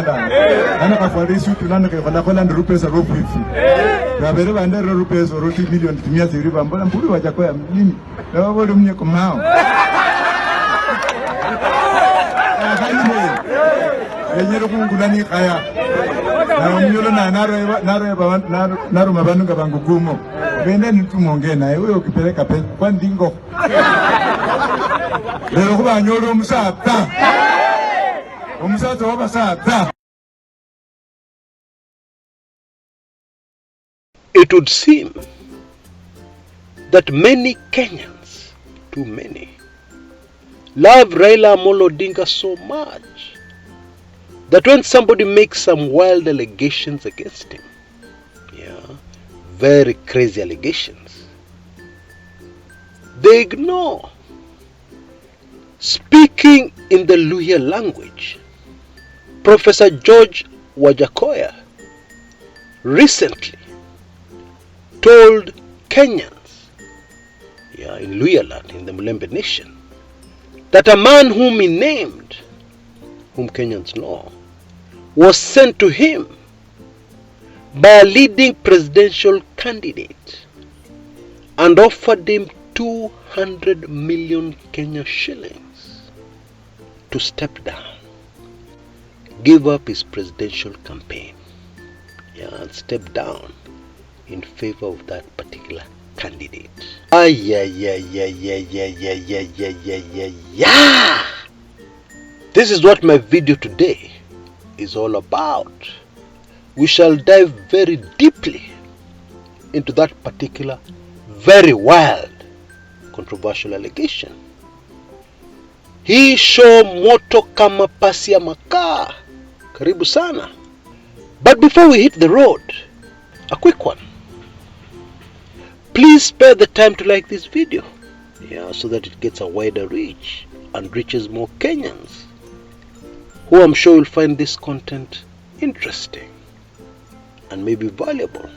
Ana kafari suit lana ke bala kola rupees ro 50. Na bere bande ro rupees ro 2 million timia ziri bamba mburi Wajackoyah nini. Na wabo lumye kumao. Enyero kungulani kaya. Na mnyolo na naro mabanu ngabangugumo. Bende nitumonge naye wewe ukipeleka pesa kwa ndingo. Lero kuba nyolo musata. It would seem that many Kenyans, too many, love Raila Odinga so much that when somebody makes some wild allegations against him, very crazy allegations, they ignore. Speaking in the Luhya language, Professor George Wajackoyah recently told Kenyans, in Luhya land, in the Mulembe nation, that a man whom he named, whom Kenyans know, was sent to him by a leading presidential candidate and offered him 200 million Kenya shillings to step down, give up his presidential campaign, and step down in favor of that particular candidate. This is what my video today is all about. We shall dive very deeply into that particular very wild, controversial allegation. Hii show moto kama pasi ya makaa. Karibu sana. But before we hit the road, a quick one. Please spare the time to like this video, so that it gets a wider reach and reaches more Kenyans, who I'm sure will find this content interesting and maybe valuable.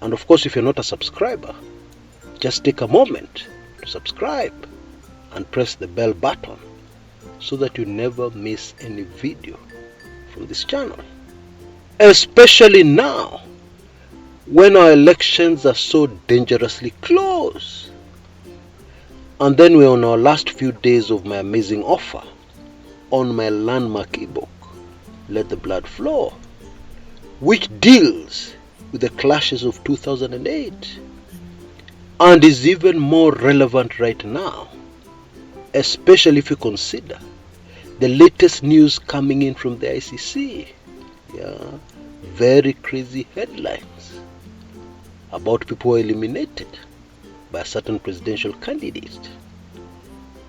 And of course, if you're not a subscriber, just take a moment to subscribe and press the bell button so that you never miss any video from this channel. Especially now, when our elections are so dangerously close. And then we're on our last few days of my amazing offer on my landmark ebook, Let the Blood Flow, which deals with the clashes of 2008 and is even more relevant right now, especially if you consider the latest news coming in from the ICC. Very crazy headlines about people who are eliminated by a certain presidential candidate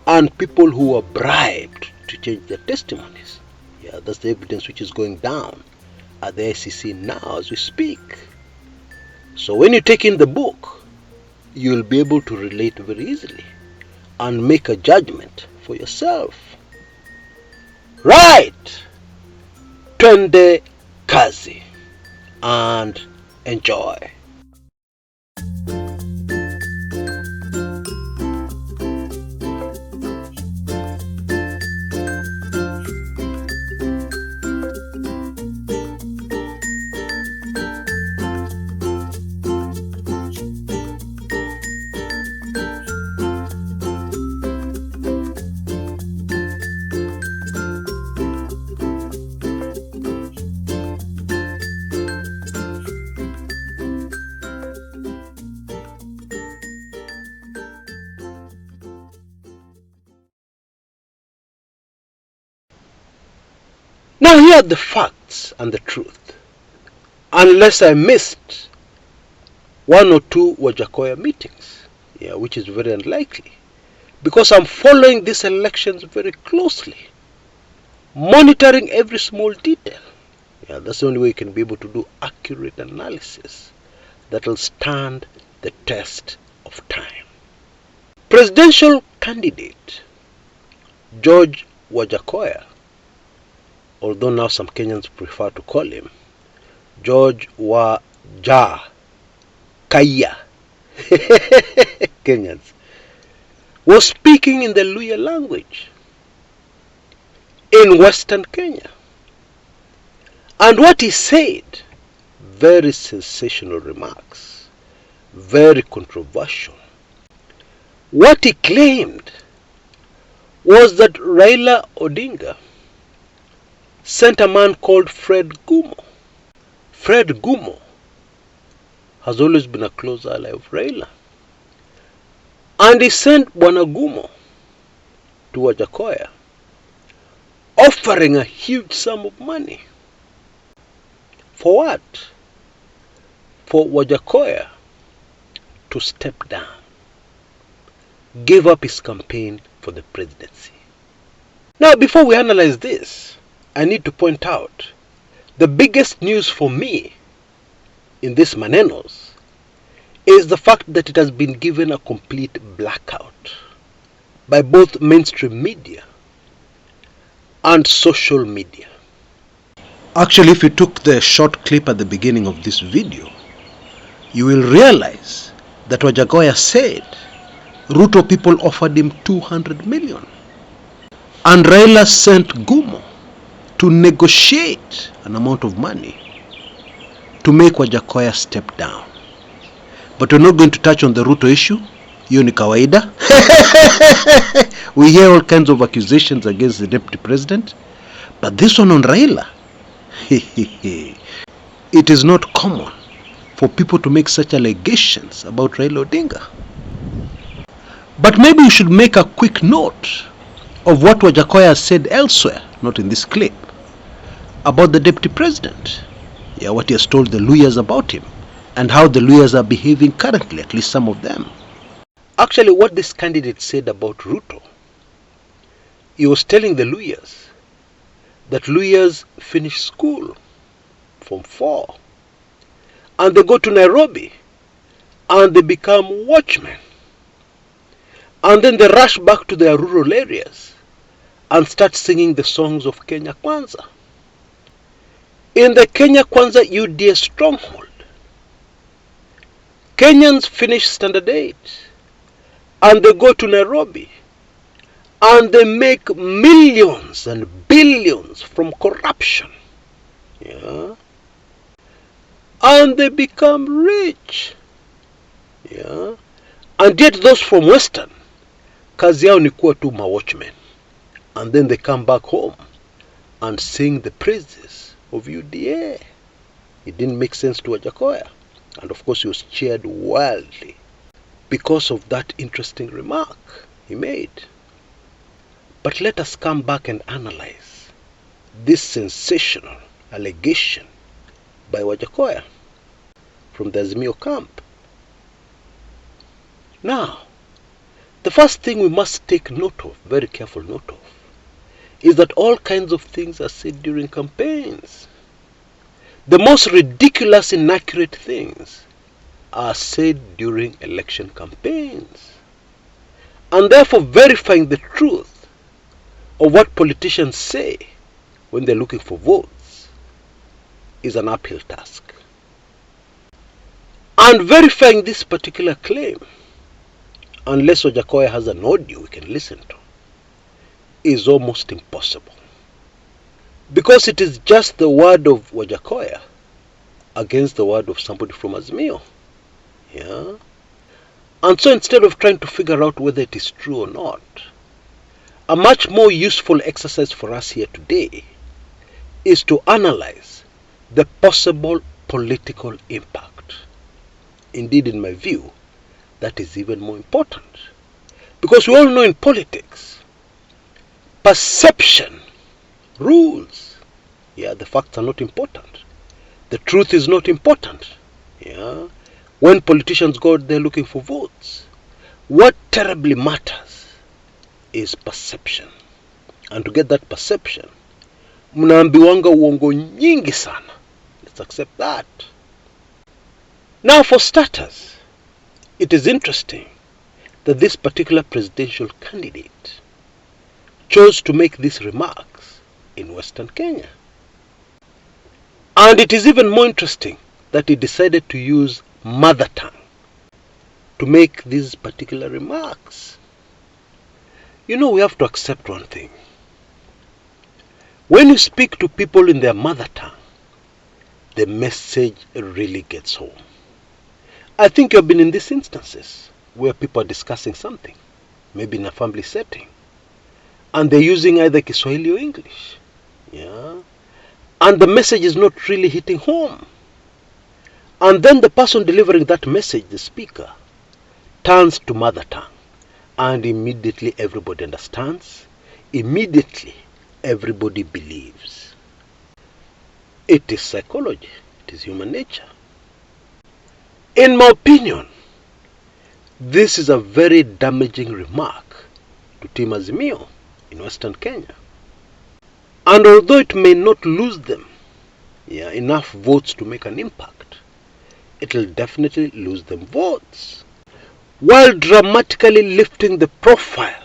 and people who are bribed to change their testimonies. That's the evidence which is going down at the ICC now as we speak. So when you take in the book, you'll be able to relate very easily and make a judgment for yourself. Right! Twende kazi and enjoy. Now here are the facts and the truth, unless I missed one or two Wajackoyah meetings, which is very unlikely, because I'm following these elections very closely, monitoring every small detail. That's the only way you can be able to do accurate analysis that will stand the test of time. Presidential candidate George Wajackoyah, although now some Kenyans prefer to call him George Wajackoyah, Kenyans, was speaking in the Luhya language in Western Kenya And what he said, very sensational remarks, very controversial. What he claimed was that Raila Odinga sent a man called Fred Gumo. Fred Gumo has always been a close ally of Raila. And he sent Bwana Gumo to Wajackoyah, offering a huge sum of money. For what? For Wajackoyah to step down, give up his campaign for the presidency. Now, before we analyze this, I need to point out the biggest news for me in this manenos is the fact that it has been given a complete blackout by both mainstream media and social media. Actually, if you took the short clip at the beginning of this video, you will realize that Wajackoyah said Ruto people offered him 200 million. And Raila sent Gumo to negotiate an amount of money to make Wajackoyah step down. But we're not going to touch on the Ruto issue. Hiyo ni kawaida. We hear all kinds of accusations against the deputy president. But this one on Raila, it is not common for people to make such allegations about Raila Odinga. But maybe you should make a quick note of what Wajackoyah said elsewhere, not in this clip, about the deputy president. Yeah, what he has told the Luhyas about him, and how the Luhyas are behaving currently, at least some of them. Actually, what this candidate said about Ruto, he was telling the Luhyas that Luhyas finish school from 4 and they go to Nairobi and they become watchmen, and then they rush back to their rural areas and start singing the songs of Kenya Kwanza. In the Kenya Kwanza UDA stronghold, Kenyans finish standard 8 and they go to Nairobi and they make millions and billions from corruption. Yeah. And they become rich. Yeah. And yet those from Western, kazi yao ni kuwa tu watchmen. And then they come back home and sing the praises of UDA. It didn't make sense to Wajackoyah. And of course he was cheered wildly because of that interesting remark he made. But let us come back and analyze this sensational allegation by Wajackoyah from the Azimio camp. Now, the first thing we must take note of, very careful note of, is that all kinds of things are said during campaigns. The most ridiculous, inaccurate things are said during election campaigns. And therefore verifying the truth of what politicians say when they're looking for votes is an uphill task. And verifying this particular claim, unless Wajackoyah has an audio we can listen to, is almost impossible. Because it is just the word of Wajackoyah against the word of somebody from Azimio. Yeah? And so instead of trying to figure out whether it is true or not, a much more useful exercise for us here today is to analyze the possible political impact. Indeed, in my view, that is even more important. Because we all know in politics, perception rules. Yeah, the facts are not important. The truth is not important. Yeah. When politicians go out there looking for votes, what terribly matters is perception. And to get that perception, mnaambiwanga uongo nyingi sana. Let's accept that. Now, for starters, it is interesting that this particular presidential candidate chose to make these remarks in Western Kenya. And it is even more interesting that he decided to use mother tongue to make these particular remarks. You know, we have to accept one thing. When you speak to people in their mother tongue, the message really gets home. I think you've been in these instances where people are discussing something, maybe in a family setting, and they're using either Kiswahili or English. Yeah. And the message is not really hitting home. And then the person delivering that message, the speaker, turns to mother tongue. And immediately everybody understands. Immediately everybody believes. It is psychology. It is human nature. In my opinion, this is a very damaging remark to Team Azimio in Western Kenya. And although it may not lose them enough votes to make an impact, it will definitely lose them votes, while dramatically lifting the profile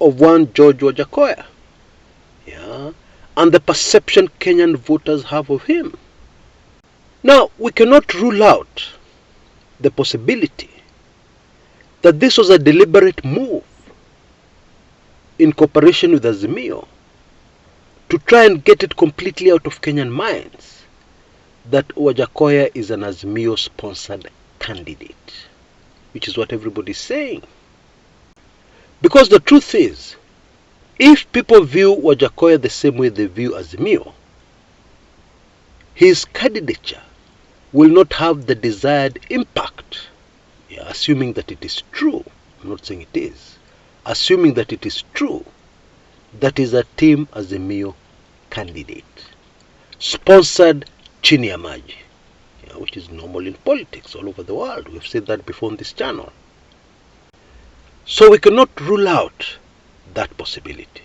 of one George Wajackoyah, and the perception Kenyan voters have of him. Now, we cannot rule out the possibility that this was a deliberate move in cooperation with Azimio to try and get it completely out of Kenyan minds that Wajackoyah is an Azimio-sponsored candidate, which is what everybody is saying. Because the truth is, if people view Wajackoyah the same way they view Azimio, his candidature will not have the desired impact, assuming that it is true. I'm not saying it is. Assuming that it is true, that is a Team Azimio candidate, sponsored chini ya maji, which is normal in politics all over the world. We've said that before on this channel. So we cannot rule out that possibility.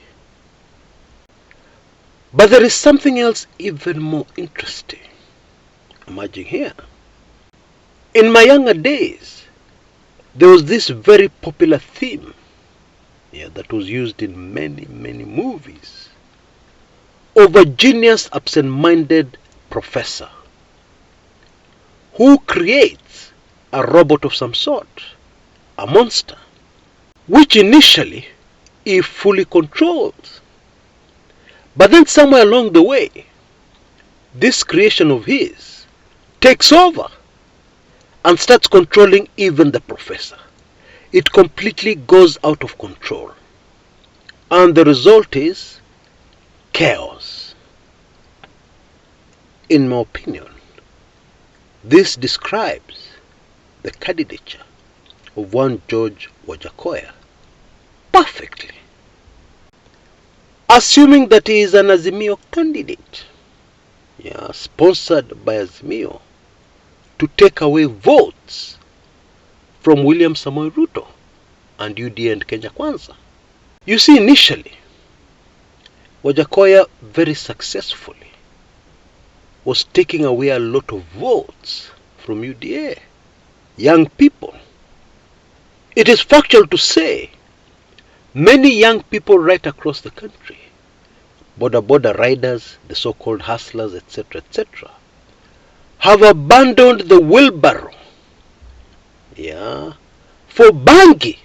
But there is something else even more interesting emerging here. In my younger days, there was this very popular theme that was used in many movies of a genius, absent-minded professor who creates a robot of some sort, a monster, which initially he fully controls. But then somewhere along the way, this creation of his takes over and starts controlling even the professor. It completely goes out of control. And the result is chaos. In my opinion, this describes the candidature of one George Wajackoyah perfectly. Assuming that he is an Azimio candidate, sponsored by Azimio, to take away votes from William Samoei Ruto and UDA and Kenya Kwanza. You see, initially, Wajackoyah very successfully was taking away a lot of votes from UDA, young people. It is factual to say many young people right across the country, border riders, the so-called hustlers, etc., have abandoned the wheelbarrow for bangi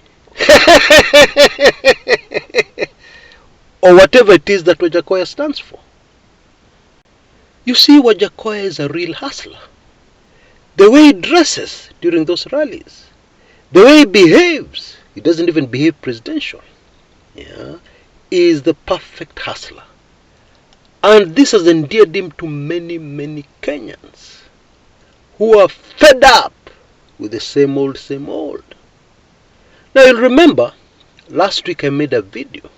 or whatever it is that Wajackoyah stands for. You see, Wajackoyah is a real hustler. The way he dresses during those rallies, the way he behaves, he doesn't even behave presidential, is the perfect hustler. And this has endeared him to many Kenyans who are fed up with the same old. Now you'll remember, last week I made a video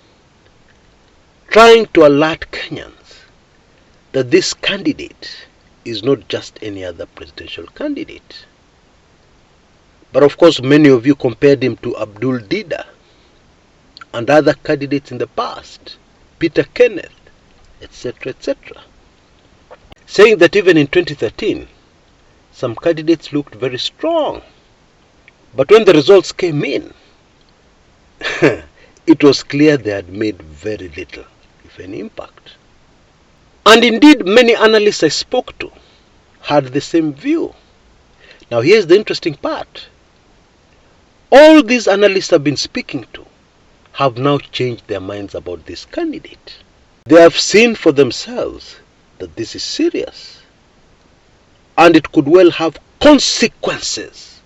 trying to alert Kenyans that this candidate is not just any other presidential candidate. But of course, many of you compared him to Abdul Dida and other candidates in the past, Peter Kenneth, etc., saying that even in 2013, some candidates looked very strong. But when the results came in, it was clear they had made very little, if any, impact. And indeed, many analysts I spoke to had the same view. Now here's the interesting part. All these analysts I've been speaking to have now changed their minds about this candidate. They have seen for themselves that this is serious. and it could well have consequences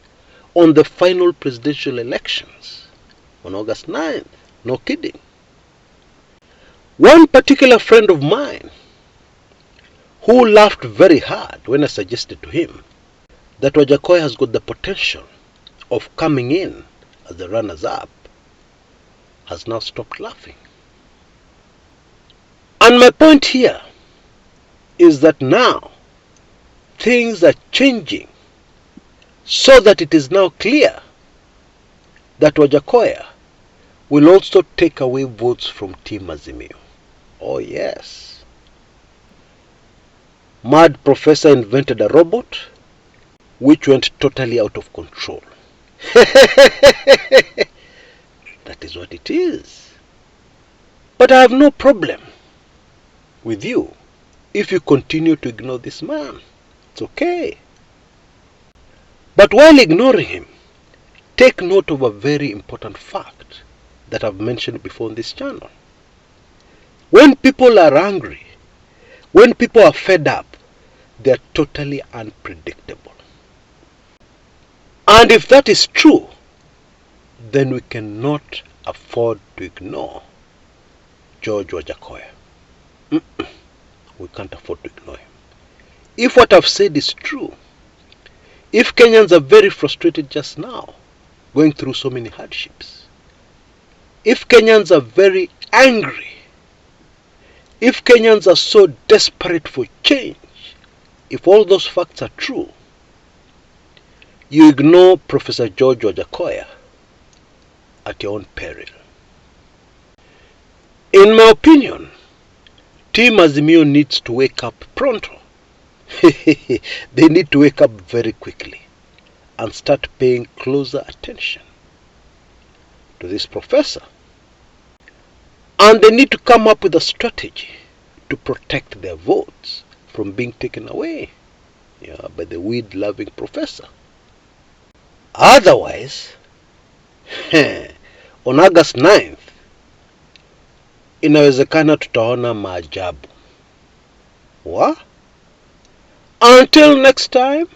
on the final presidential elections on August 9th. No kidding. One particular friend of mine who laughed very hard when I suggested to him that Wajackoyah has got the potential of coming in as the runners-up has now stopped laughing. And my point here is that now things are changing so that it is now clear that Wajackoyah will also take away votes from Team Azimio. Oh yes. Mad Professor invented a robot which went totally out of control. That is what it is. But I have no problem with you if you continue to ignore this man. It's okay. But while ignoring him, take note of a very important fact that I've mentioned before on this channel. When people are angry, when people are fed up, they are totally unpredictable. And if that is true, then we cannot afford to ignore George Wajackoyah. We can't afford to ignore him. If what I've said is true, if Kenyans are very frustrated just now, going through so many hardships, if Kenyans are very angry, if Kenyans are so desperate for change, if all those facts are true, you ignore Professor George Wajackoyah at your own peril. In my opinion, Team Azimio needs to wake up pronto. They need to wake up very quickly and start paying closer attention to this professor. And they need to come up with a strategy to protect their votes from being taken away by the weed-loving professor. Otherwise, on August 9th, inawezekana tutaona maajabu. What? Until next time,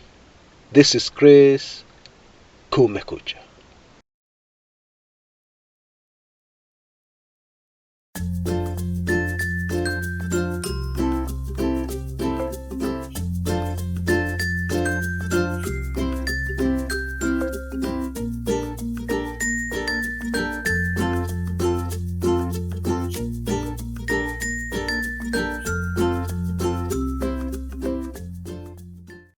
this is Chris Kumekucha.